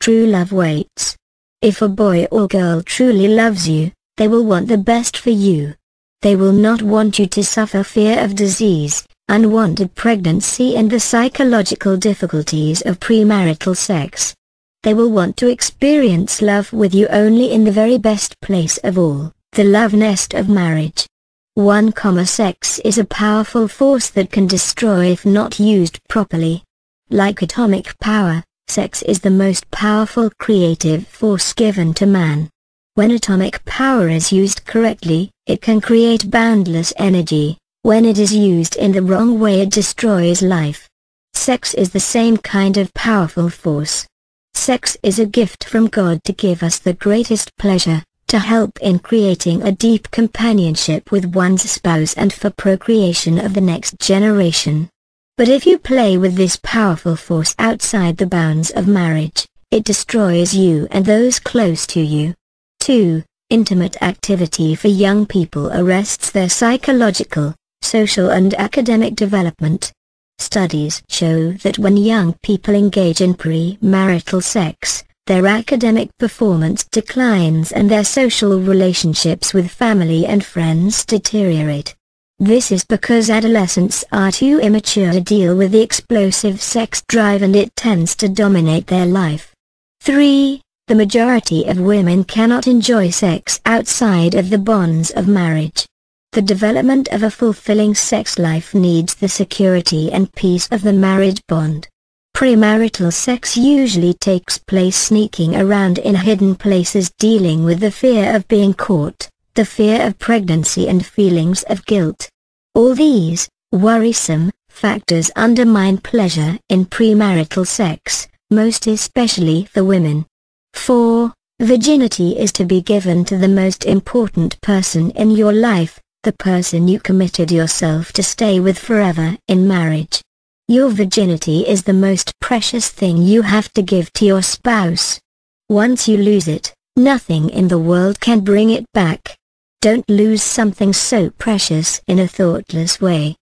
true love waits. If a boy or girl truly loves you, they will want the best for you. They will not want you to suffer fear of disease, unwanted pregnancy and the psychological difficulties of premarital sex. They will want to experience love with you only in the very best place of all, the love nest of marriage. 1. Sex is a powerful force that can destroy if not used properly. Like atomic power, sex is the most powerful creative force given to man. When atomic power is used correctly, it can create boundless energy. When it is used in the wrong way, it destroys life. Sex is the same kind of powerful force. Sex is a gift from God to give us the greatest pleasure, to help in creating a deep companionship with one's spouse and for procreation of the next generation. But if you play with this powerful force outside the bounds of marriage, it destroys you and those close to you. 2. Intimate activity for young people arrests their psychological, social and academic development. Studies show that when young people engage in premarital sex, their academic performance declines and their social relationships with family and friends deteriorate. This is because adolescents are too immature to deal with the explosive sex drive and it tends to dominate their life. 3. The majority of women cannot enjoy sex outside of the bonds of marriage. The development of a fulfilling sex life needs the security and peace of the marriage bond. Premarital sex usually takes place sneaking around in hidden places, dealing with the fear of being caught, the fear of pregnancy and feelings of guilt. All these worrisome factors undermine pleasure in premarital sex, most especially for women. 4. Virginity is to be given to the most important person in your life, the person you committed yourself to stay with forever in marriage. Your virginity is the most precious thing you have to give to your spouse. Once you lose it, nothing in the world can bring it back. Don't lose something so precious in a thoughtless way.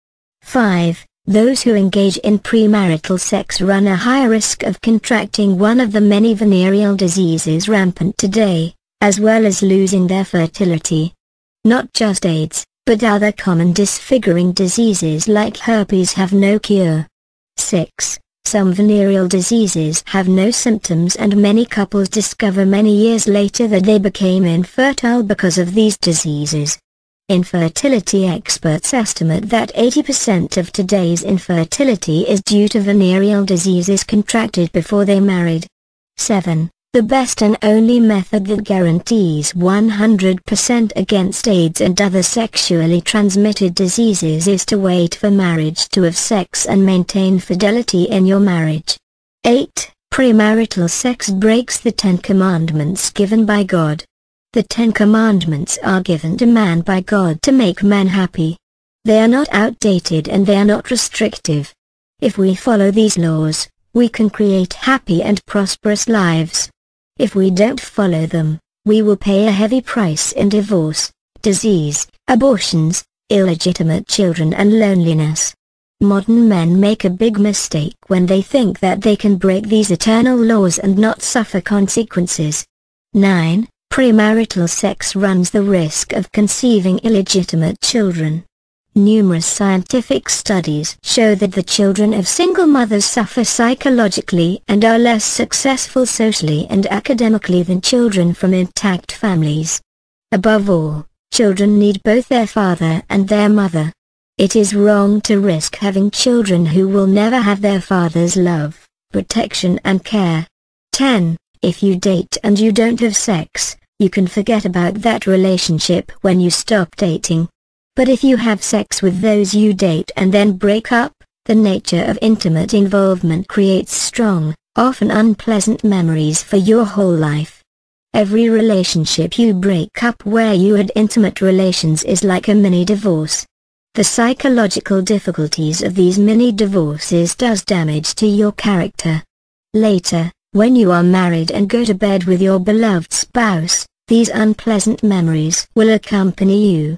5. Those who engage in premarital sex run a higher risk of contracting one of the many venereal diseases rampant today, as well as losing their fertility. Not just AIDS, but other common disfiguring diseases like herpes have no cure. 6. Some venereal diseases have no symptoms and many couples discover many years later that they became infertile because of these diseases. Infertility experts estimate that 80% of today's infertility is due to venereal diseases contracted before they married. 7. The best and only method that guarantees 100% against AIDS and other sexually transmitted diseases is to wait for marriage to have sex and maintain fidelity in your marriage. 8. Premarital sex breaks the 10 Commandments given by God. The 10 Commandments are given to man by God to make man happy. They are not outdated and they are not restrictive. If we follow these laws, we can create happy and prosperous lives. If we don't follow them, we will pay a heavy price in divorce, disease, abortions, illegitimate children and loneliness. Modern men make a big mistake when they think that they can break these eternal laws and not suffer consequences. 9. Premarital sex runs the risk of conceiving illegitimate children. Numerous scientific studies show that the children of single mothers suffer psychologically and are less successful socially and academically than children from intact families. Above all, children need both their father and their mother. It is wrong to risk having children who will never have their father's love, protection and care. 10. If you date and you don't have sex, you can forget about that relationship when you stop dating. But if you have sex with those you date and then break up, the nature of intimate involvement creates strong, often unpleasant memories for your whole life. Every relationship you break up where you had intimate relations is like a mini divorce. The psychological difficulties of these mini divorces does damage to your character. Later, when you are married and go to bed with your beloved spouse, these unpleasant memories will accompany you.